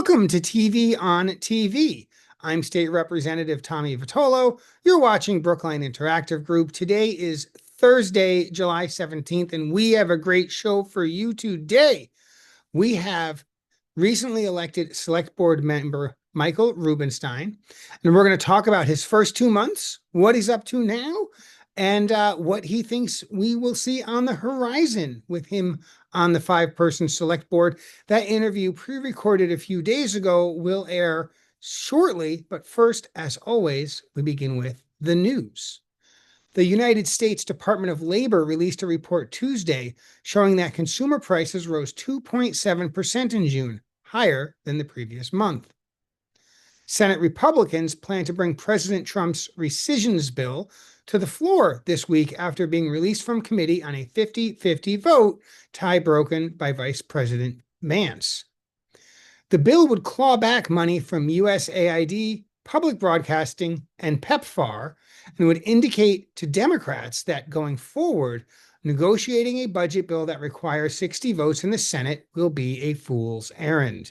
Welcome to TV on TV. I'm State Representative Tommy Vitolo. You're watching Brookline Interactive Group. Today is Thursday, July 17th, and we have a great show for you today. We have recently elected Select Board member Michael Rubenstein, and we're going to talk about his first 2 months, what he's up to now, and what he thinks we will see on the horizon with him on the 5-person select board. That interview, pre-recorded a few days ago, will air shortly. But first, as always, we begin with the news. The United States Department of Labor released a report Tuesday showing that consumer prices rose 2.7% in June, higher than the previous month. Senate Republicans plan to bring President Trump's rescissions bill to the floor this week after being released from committee on a 50-50 vote, tie broken by Vice President Vance. The bill would claw back money from USAID, public broadcasting, and PEPFAR, and would indicate to Democrats that going forward, negotiating a budget bill that requires 60 votes in the Senate will be a fool's errand.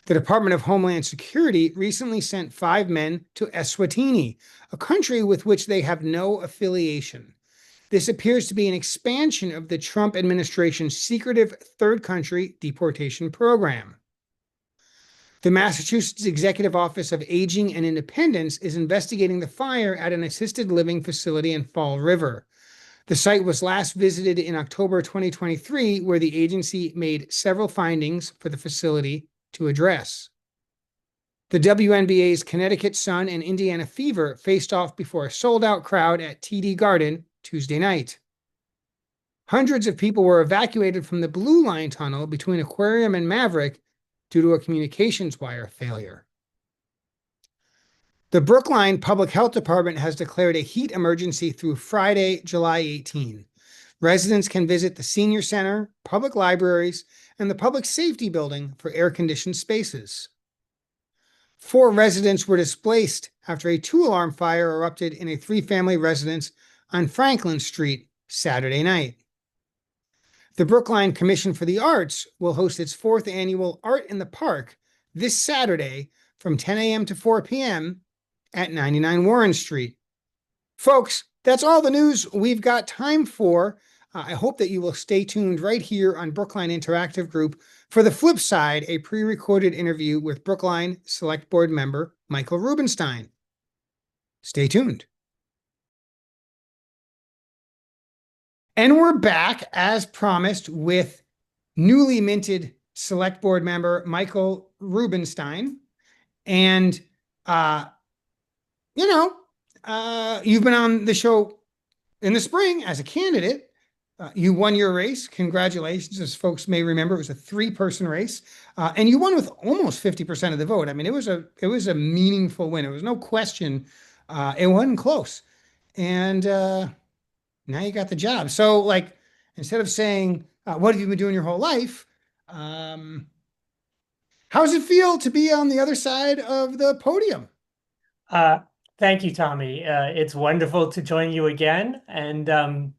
The Department of Homeland Security recently sent 5 men to Eswatini, a country with which they have no affiliation. This appears to be an expansion of the Trump administration's secretive third country deportation program. The Massachusetts Executive Office of Aging and Independence is investigating the fire at an assisted living facility in Fall River. The site was last visited in October 2023, where the agency made several findings for the facility to address. The WNBA's Connecticut Sun and Indiana Fever faced off before a sold-out crowd at TD Garden Tuesday night. Hundreds of people were evacuated from the Blue Line tunnel between Aquarium and Maverick due to a communications wire failure. The Brookline Public Health Department has declared a heat emergency through Friday, July 18. Residents can visit the Senior Center, public libraries, and the Public Safety Building for air-conditioned spaces. 4 residents were displaced after a 2-alarm fire erupted in a 3-family residence on Franklin Street Saturday night. The Brookline Commission for the Arts will host its 4th annual Art in the Park this Saturday from 10 a.m. to 4 p.m. at 99 Warren Street. Folks, that's all the news we've got time for. I hope that you will stay tuned right here on Brookline Interactive Group for the flip side, a pre-recorded interview with Brookline Select Board member Michael Rubenstein. Stay tuned. And we're back, as promised, with newly minted Select Board member Michael Rubenstein. And, you've been on the show in the spring as a candidate. You won your race. Congratulations. As folks may remember, it was a 3-person race, and you won with almost 50% of the vote. I mean, it was a meaningful win. It was no question. It wasn't close, and now you got the job. So, like, instead of saying what have you been doing your whole life, how does it feel to be on the other side of the podium? Thank you, Tommy. It's wonderful to join you again, and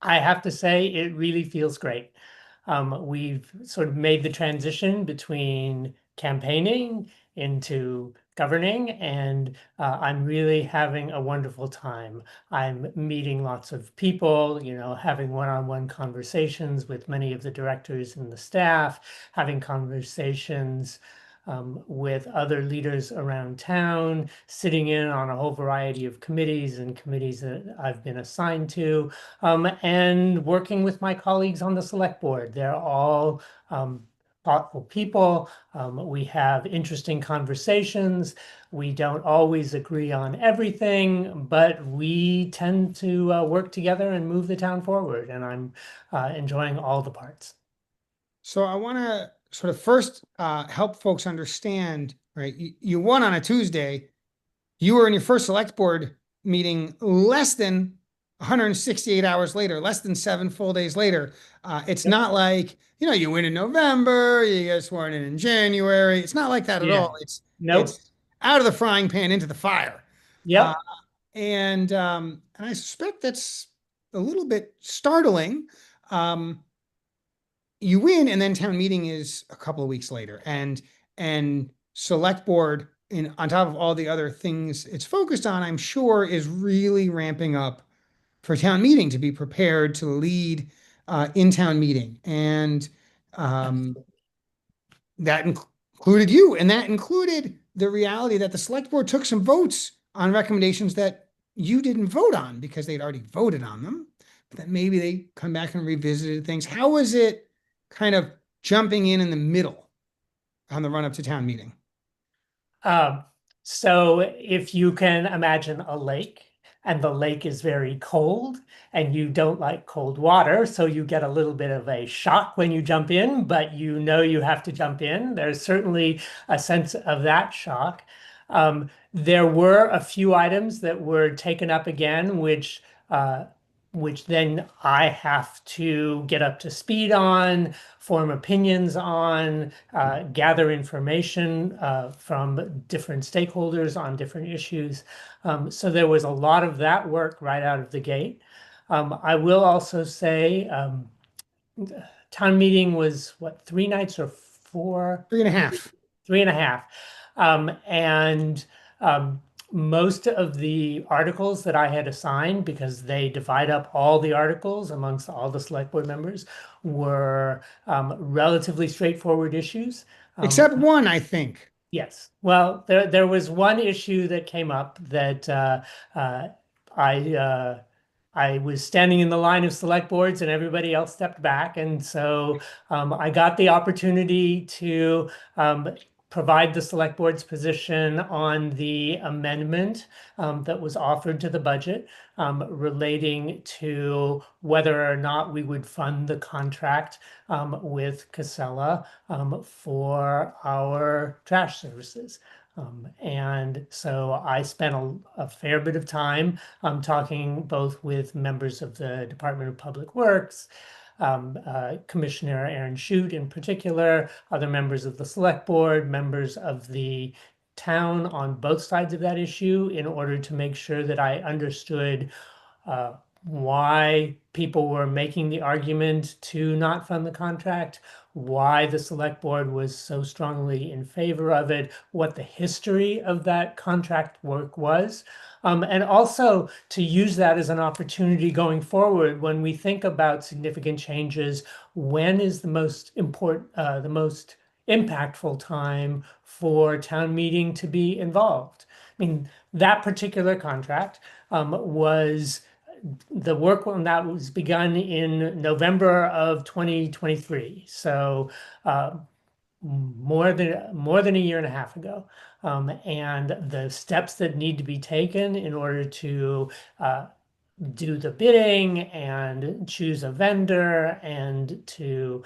I have to say, it really feels great. We've sort of made the transition between campaigning into governing, and I'm really having a wonderful time. I'm meeting lots of people, having one-on-one conversations with many of the directors and the staff, having conversations with other leaders around town, sitting in on a whole variety of committees and committees that I've been assigned to, and working with my colleagues on the select board. They're all thoughtful people. We have interesting conversations. We don't always agree on everything, but we tend to work together and move the town forward, and I'm enjoying all the parts. So I want to sort of first help folks understand, right? You won on a Tuesday. You were in your first select board meeting less than 168 hours later, less than 7 full days later. It's not like, you win in November, you get sworn in January. It's not like that at all. It's out of the frying pan into the fire. Yep. And I suspect that's a little bit startling. you win, and then town meeting is a couple of weeks later, and select board in on top of all the other things it's focused on, I'm sure is really ramping up for town meeting to be prepared to lead in town meeting. And um, Absolutely. that included you, and that included the reality that the select board took some votes on recommendations that you didn't vote on because they'd already voted on them, but that maybe they come back and revisited things. How was it kind of jumping in the middle on the run up to town meeting? Um, so if you can imagine a lake, and the lake is very cold, and you don't like cold water, so you get a little bit of a shock when you jump in, but you know you have to jump in. There's certainly a sense of that shock. There were a few items that were taken up again, which then I have to get up to speed on, form opinions on, gather information from different stakeholders on different issues. So there was a lot of that work right out of the gate. I will also say town meeting was what, 3 nights or four? Three and a half. 3.5. And most of the articles that I had assigned, because they divide up all the articles amongst all the select board members, were relatively straightforward issues. Um, Except one, I think. yes. Well, there was one issue that came up that uh, I I was standing in the line of select boards and everybody else stepped back. And so I got the opportunity to um, provide the select board's position on the amendment that was offered to the budget relating to whether or not we would fund the contract with Casella for our trash services. And so I spent a fair bit of time talking both with members of the Department of Public Works, Commissioner Aaron Shute in particular, other members of the Select Board, members of the town on both sides of that issue in order to make sure that I understood uh, why people were making the argument to not fund the contract, why the select board was so strongly in favor of it, what the history of that contract work was, and also to use that as an opportunity going forward when we think about significant changes. When is the most important, the most impactful time for town meeting to be involved? I mean, that particular contract was the work on that was begun in November of 2023. So more than a year and a half ago. And the steps that need to be taken in order to do the bidding and choose a vendor and to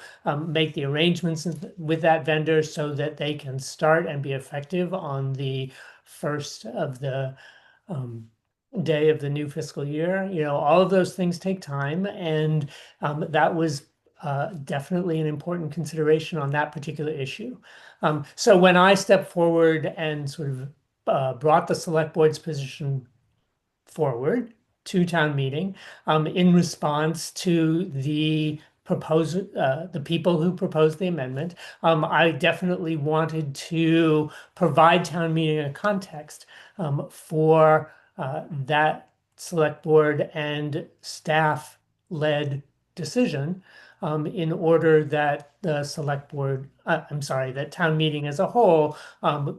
make the arrangements with that vendor so that they can start and be effective on the first of the um, day of the new fiscal year. All of those things take time, and that was definitely an important consideration on that particular issue. So when I stepped forward and sort of brought the select board's position forward to town meeting in response to the people who proposed the amendment. I definitely wanted to provide town meeting a context for that select board and staff led decision in order that the select board, I'm sorry, that town meeting as a whole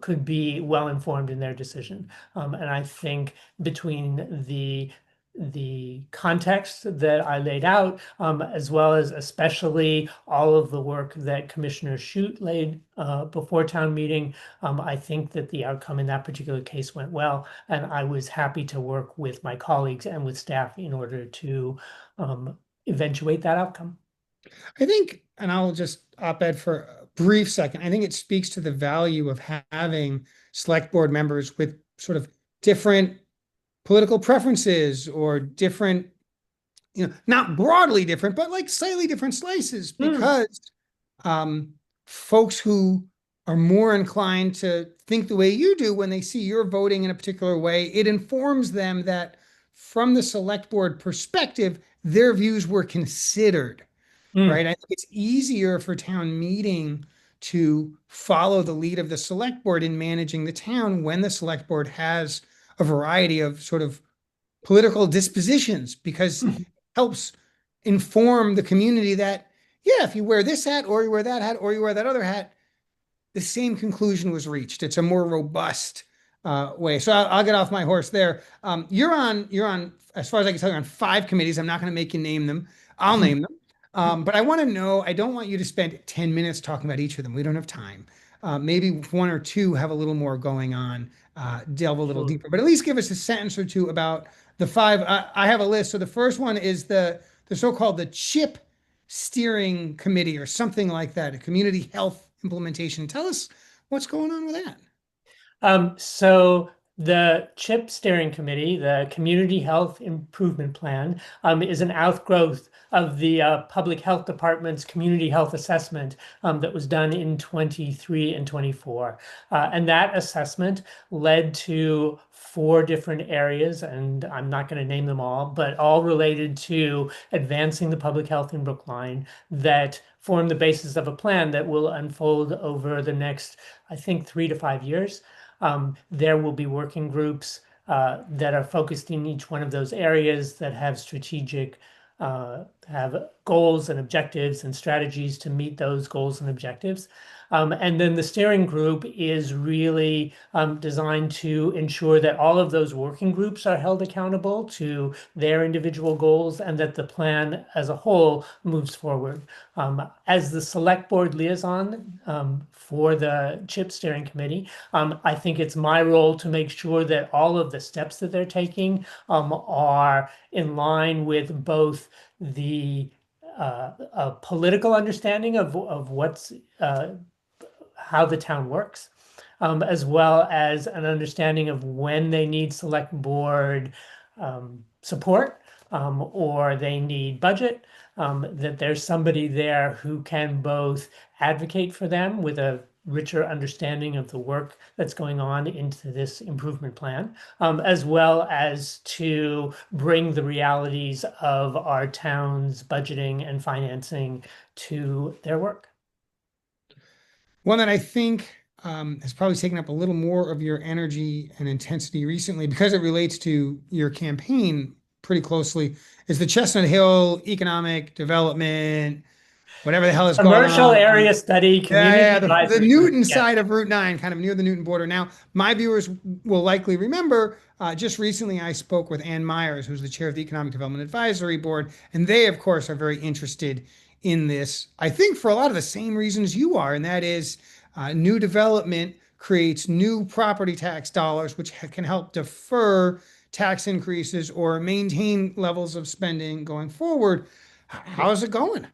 could be well informed in their decision. And I think between the context that I laid out, as well as especially all of the work that Commissioner Shute laid before town meeting, I think that the outcome in that particular case went well, and I was happy to work with my colleagues and with staff in order to eventuate that outcome. I think, and I'll just op-ed for a brief second. I think it speaks to the value of having select board members with sort of different political preferences or different, not broadly different, but like slightly different slices, Hmm. because um, folks who are more inclined to think the way you do when they see you're voting in a particular way, it informs them that from the select board perspective, their views were considered. Mm. right? I think it's easier for town meeting to follow the lead of the select board in managing the town when the select board has a variety of sort of political dispositions because it helps inform the community that, yeah, if you wear this hat or you wear that hat or you wear that other hat, the same conclusion was reached. It's a more robust way. So I'll get off my horse there. You're on, as far as I can tell, you're on five committees. I'm not going to make you name them. I'll name them. But I want to know, I don't want you to spend 10 minutes talking about each of them. We don't have time. Maybe one or two have a little more going on, delve a little Sure. deeper, but at least give us a sentence or two about the five. I have a list. So the first one is the so-called the CHIP steering committee or something like that, a community health implementation. Tell us what's going on with that. So the CHIP Steering Committee, the Community Health Improvement Plan, is an outgrowth of the Public Health Department's Community Health Assessment that was done in 23 and 24. And that assessment led to four different areas, and I'm not going to name them all, but all related to advancing the public health in Brookline that form the basis of a plan that will unfold over the next, I think, 3 to 5 years. There will be working groups that are focused in each one of those areas that have strategic, have goals and objectives and strategies to meet those goals and objectives. And then the steering group is really designed to ensure that all of those working groups are held accountable to their individual goals and that the plan as a whole moves forward. As the select board liaison for the CHIP steering committee, I think it's my role to make sure that all of the steps that they're taking are in line with both the a political understanding of what's how the town works, as well as an understanding of when they need select board support or they need budget, that there's somebody there who can both advocate for them with a richer understanding of the work that's going on into this improvement plan, as well as to bring the realities of our town's budgeting and financing to their work. One that I think has probably taken up a little more of your energy and intensity recently because it relates to your campaign pretty closely is the Chestnut Hill economic development, whatever the hell is going Commercial on. area study Yeah, community yeah, the advisory group. Newton Yes. side of Route 9, kind of near the Newton border. Now, my viewers will likely remember just recently I spoke with Ann Myers, who's the chair of the Economic Development Advisory Board, and they, of course, are very interested in this, I think, for a lot of the same reasons you are, and that is new development creates new property tax dollars, which can help defer tax increases or maintain levels of spending going forward. How's it going?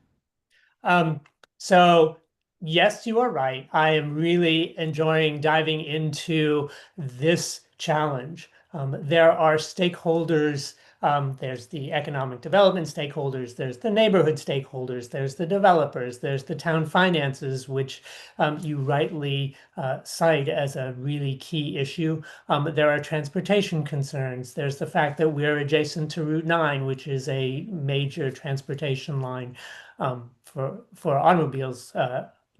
Um, so yes, you are right. I am really enjoying diving into this challenge. There are stakeholders. There's the economic development stakeholders, there's the neighborhood stakeholders, there's the developers, there's the town finances, which you rightly cite as a really key issue. There are transportation concerns. There's the fact that we're adjacent to Route 9, which is a major transportation line for automobiles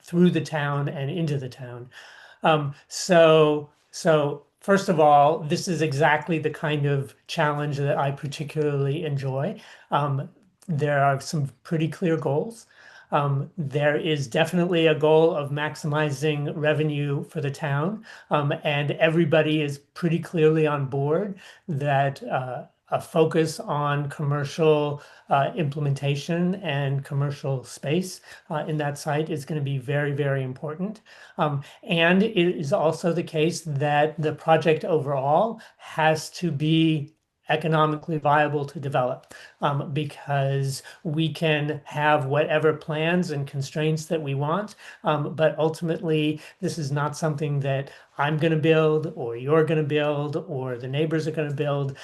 through the town and into the town. So first of all, this is exactly the kind of challenge that I particularly enjoy. There are some pretty clear goals. There is definitely a goal of maximizing revenue for the town, and everybody is pretty clearly on board that a focus on commercial implementation and commercial space in that site is going to be very, very important. And it is also the case that the project overall has to be economically viable to develop because we can have whatever plans and constraints that we want, but ultimately this is not something that I'm going to build or you're going to build or the neighbors are going to build.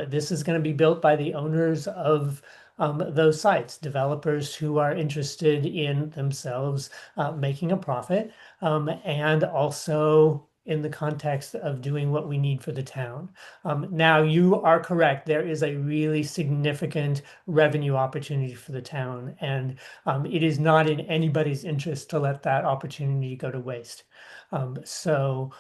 This is going to be built by the owners of those sites, developers who are interested in themselves making a profit and also in the context of doing what we need for the town. Now, you are correct. There is a really significant revenue opportunity for the town, and it is not in anybody's interest to let that opportunity go to waste. So,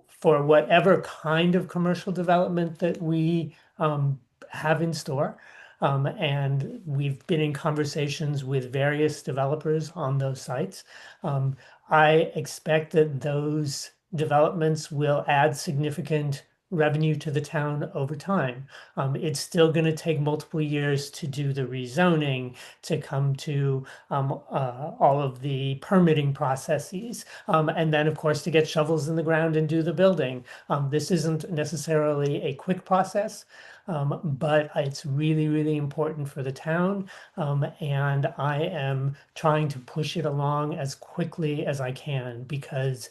for whatever kind of commercial development that we have in store, and we've been in conversations with various developers on those sites. Um, I expect that those developments will add significant revenue to the town over time. It's still going to take multiple years to do the rezoning, to come to all of the permitting processes, and then, of course, to get shovels in the ground and do the building. This isn't necessarily a quick process. But it's really, really important for the town. And I am trying to push it along as quickly as I can because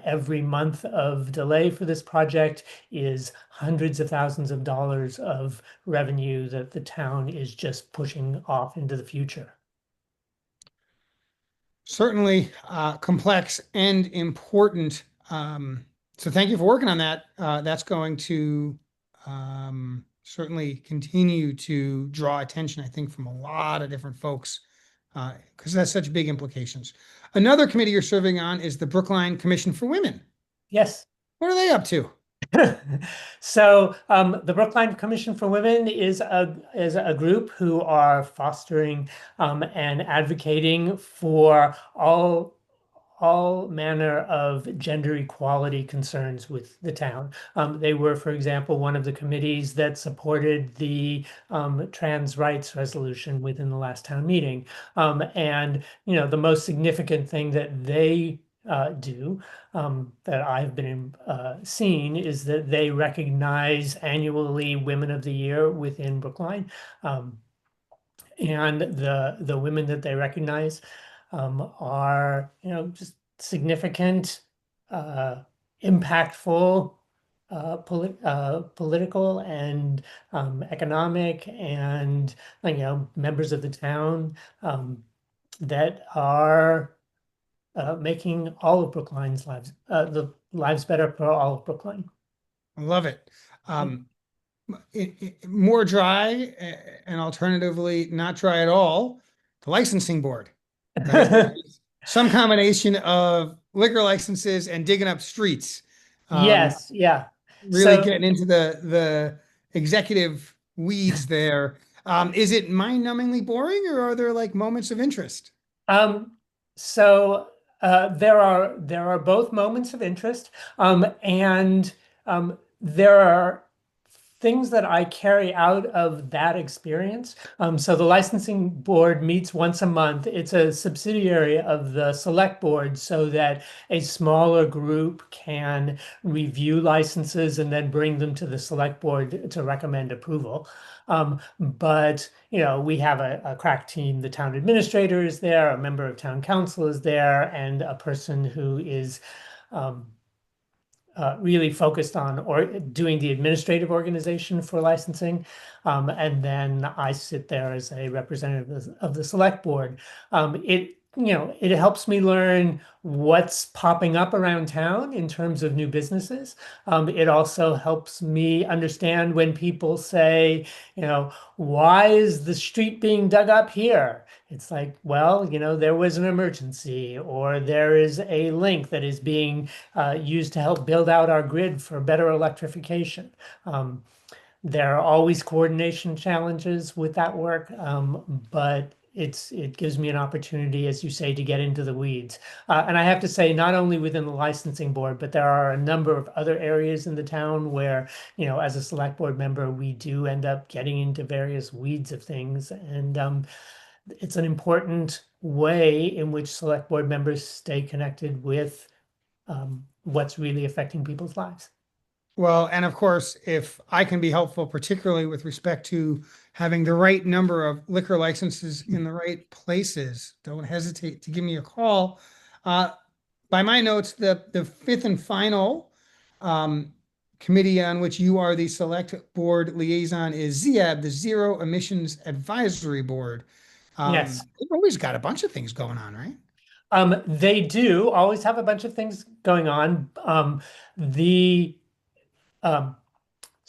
every month of delay for this project is hundreds of thousands of dollars of revenue that the town is just pushing off into the future. Certainly complex and important. So thank you for working on that. That's going to certainly continue to draw attention, I think, from a lot of different folks because that's such big implications. Another committee you're serving on is the Brookline Commission for Women. Yes. What are they up to? So the Brookline Commission for Women is a group who are fostering and advocating for all manner of gender equality concerns with the town. They were, for example, one of the committees that supported the trans rights resolution within the last town meeting. And the most significant thing that they do that I've been seeing is that they recognize annually Women of the Year within Brookline. And the women that they recognize are just significant, uh, impactful, political and economic, and members of the town that are making all of Brookline's lives, the lives better for all of Brookline. I love it. More dry and alternatively not dry at all, the licensing board, right? Which is some combination of liquor licenses and digging up streets. Um, Yes, yeah. really So getting into the executive weeds there. Is it mind-numbingly boring, or are there like moments of interest? Um, so there are both moments of interest, and there are things that I carry out of that experience. So the licensing board meets once a month. It's a subsidiary of the select board so that a smaller group can review licenses and then bring them to the select board to recommend approval. But we have a crack team. The town administrator is there, a member of town council is there, and a person who is um, really focused on or doing the administrative organization for licensing. And then I sit there as a representative of the select board. It helps me learn what's popping up around town in terms of new businesses. It also helps me understand when people say, why is the street being dug up here? It's like, well, there was an emergency, or there is a link that is being used to help build out our grid for better electrification. There are always coordination challenges with that work, but it gives me an opportunity, as you say, to get into the weeds. And I have to say, not only within the licensing board, but there are a number of other areas in the town where, as a select board member, we do end up getting into various weeds of things. And it's an important way in which select board members stay connected with what's really affecting people's lives. Well, and of course, if I can be helpful, particularly with respect to having the right number of liquor licenses in the right places, don't hesitate to give me a call. Uh, by my notes, the fifth and final um, committee on which you are the select board liaison is ZEAB, the Zero Emissions Advisory Board. Yes. They've always got a bunch of things going on, right? They do always have a bunch of things going on. The um,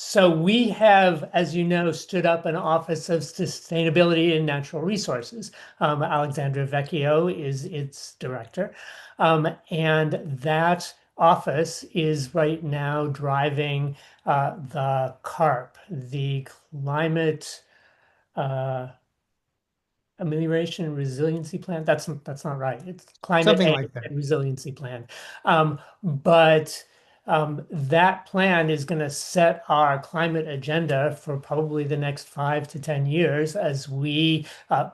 So we have, as you know, stood up an Office of Sustainability and Natural Resources. Alexandra Vecchio is its director. And that office is right now driving the CARP, the Climate uh, Amelioration and Resiliency Plan. That's not right. It's Climate Something Aid like that. and Resiliency Plan. But that plan is going to set our climate agenda for probably the next 5 to 10 years as we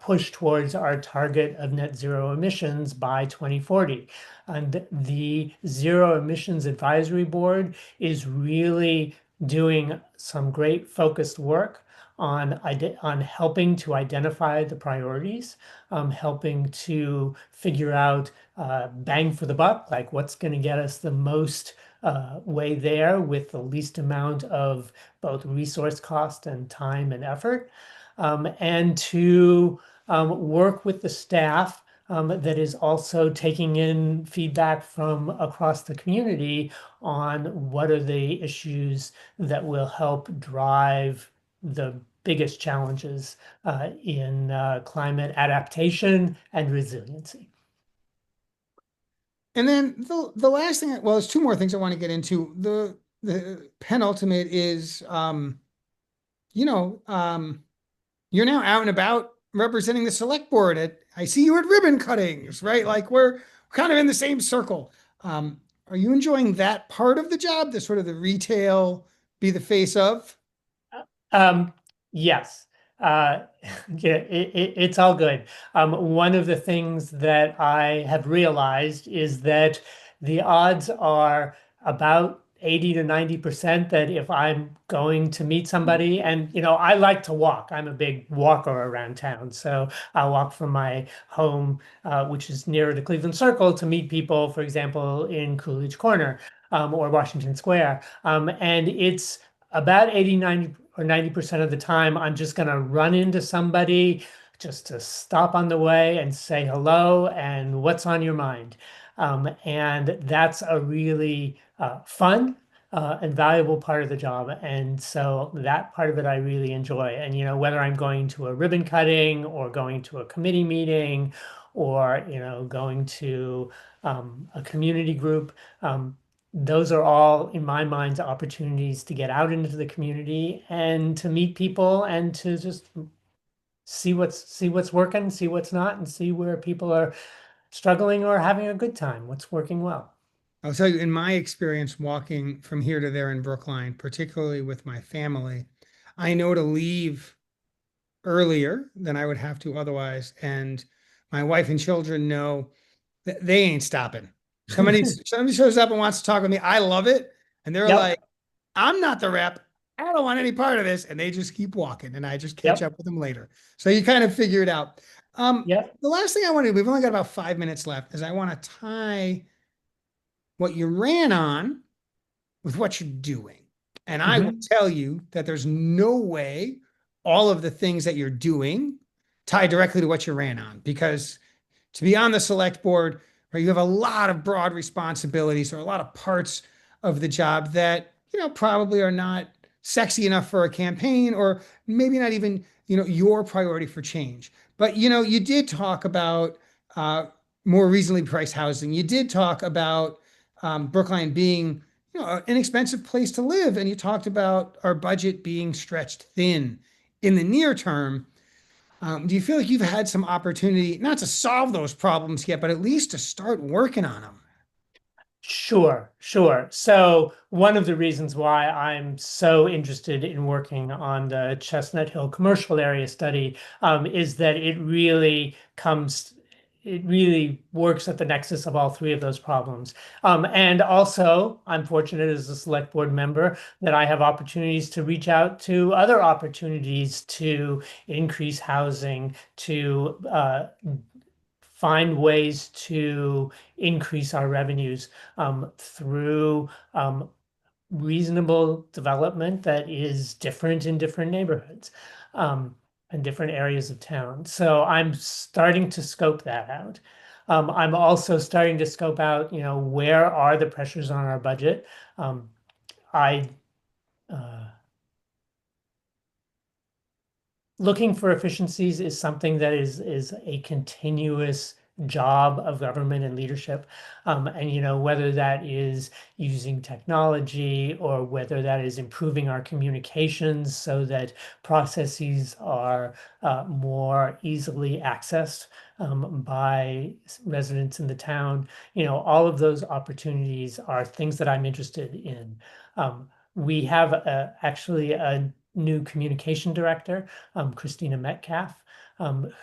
push towards our target of net zero emissions by 2040. And the Zero Emissions Advisory Board is really doing some great focused work on helping to identify the priorities, helping to figure out bang for the buck, like what's going to get us the most way there with the least amount of both resource cost and time and effort, and to work with the staff that is also taking in feedback from across the community on what are the issues that will help drive the biggest challenges in climate adaptation and resiliency. And then the last thing, well, there's two more things I want to get into. The penultimate is, you know, you're now out and about representing the select board at, I see you at ribbon cuttings, right? Like we're kind of in the same circle. Are you enjoying that part of the job, the sort of the retail, be the face of? Um, yes. Uh, yeah, it's all good. One of the things that I have realized is that the odds are about 80 to 90% that if I'm going to meet somebody, and I like to walk. I'm a big walker around town. So I walk from my home, which is nearer to Cleveland Circle, to meet people, for example, in Coolidge Corner, or Washington Square. And it's about 80, 90 or 90% of the time, I'm just going to run into somebody just to stop on the way and say hello and what's on your mind. And that's a really fun and valuable part of the job. And so that part of it I really enjoy. And, whether I'm going to a ribbon cutting or going to a committee meeting or, going to a community group, those are all, in my mind, opportunities to get out into the community and to meet people and to just see what's working, see what's not, and see where people are struggling or having a good time, what's working well. I'll tell you, in my experience walking from here to there in Brookline, particularly with my family, I know to leave earlier than I would have to otherwise. And my wife and children know that they ain't stopping. Somebody shows up and wants to talk with me. I love it. And they're Yep, like, I'm not the rep. I don't want any part of this. And they just keep walking and I just catch yep, up with them later. So you kind of figure it out. yep. The last thing I want to do, we've only got about 5 minutes left, is I want to tie what you ran on with what you're doing. And I will Mhm. tell you that there's no way all of the things that you're doing tie directly to what you ran on, because to be on the select board, right, you have a lot of broad responsibilities or a lot of parts of the job that, probably are not sexy enough for a campaign or maybe not even, your priority for change. But, you did talk about uh, more reasonably priced housing. You did talk about Brookline being, an inexpensive place to live. And you talked about our budget being stretched thin in the near term. Do you feel like you've had some opportunity, not to solve those problems yet, but at least to start working on them? Sure, sure. So one of the reasons why I'm so interested in working on the Chestnut Hill commercial area study is that it really works at the nexus of all three of those problems. And also, I'm fortunate as a select board member that I have opportunities to reach out to other opportunities to increase housing, to find ways to increase our revenues through reasonable development that is different in different neighborhoods and different areas of town. So I'm starting to scope that out. I'm also starting to scope out, where are the pressures on our budget. Um, I uh, Looking for efficiencies is something that is a continuous job of government and leadership. And whether that is using technology or whether that is improving our communications so that processes are more easily accessed by residents in the town. All of those opportunities are things that I'm interested in. We have actually a new communication director, Christina Metcalf,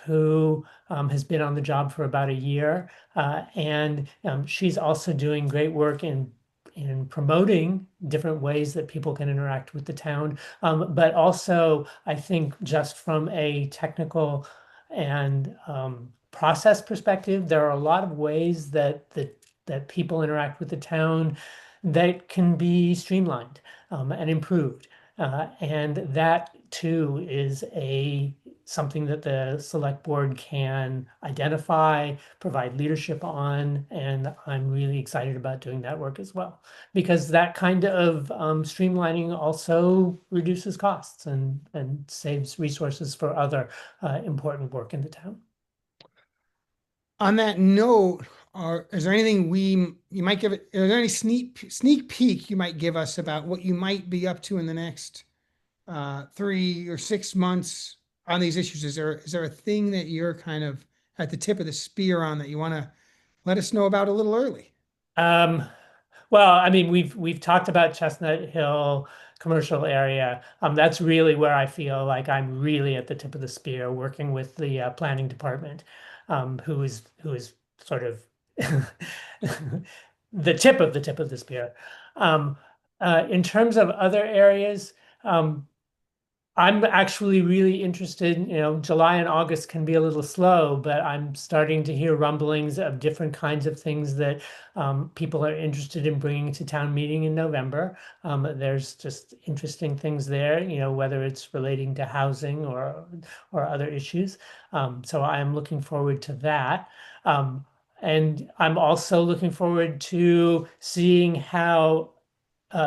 who has been on the job for about a year. And she's also doing great work in promoting different ways that people can interact with the town. But also, I think just from a technical and process perspective, there are a lot of ways that people interact with the town that can be streamlined and improved. And that too is a something that the select board can identify, provide leadership on, and I'm really excited about doing that work as well. Because that kind of streamlining also reduces costs and saves resources for other important work in the town. On that note, is there anything you might give it? Is there any sneak peek you might give us about what you might be up to in the next 3 or 6 months on these issues? Is there a thing that you're kind of at the tip of the spear on that you want to let us know about a little early? Um, Well, I mean, we've talked about Chestnut Hill commercial area. That's really where I feel like I'm really at the tip of the spear, working with the planning department, who is sort of the tip of the spear. Um, in terms of other areas, um, I'm actually really interested. July and August can be a little slow, but I'm starting to hear rumblings of different kinds of things that people are interested in bringing to town meeting in November. There's just interesting things there, whether it's relating to housing or other issues. So I'm looking forward to that. And I'm also looking forward to seeing how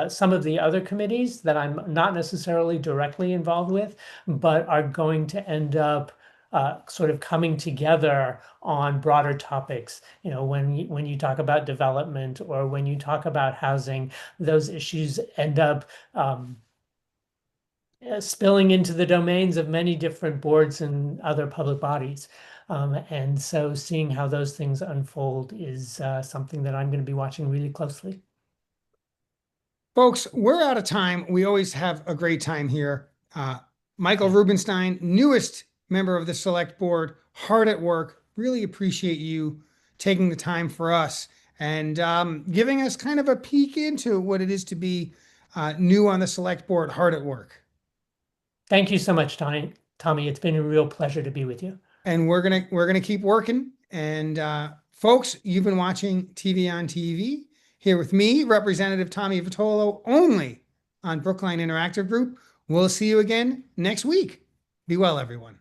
some of the other committees that I'm not necessarily directly involved with, but are going to end up sort of coming together on broader topics. When you talk about development or when you talk about housing, those issues end up spilling into the domains of many different boards and other public bodies. And so seeing how those things unfold is something that I'm going to be watching really closely. Folks, we're out of time. We always have a great time here. Michael Yeah. Rubenstein, newest member of the select board, hard at work. Really appreciate you taking the time for us and giving us kind of a peek into what it is to be new on the select board, hard at work. Thank you so much, Tommy. Tommy, it's been a real pleasure to be with you. And we're gonna keep working. And folks, you've been watching TV on TV here with me, Representative Tommy Vitolo, only on Brookline Interactive Group. We'll see you again next week. Be well, everyone.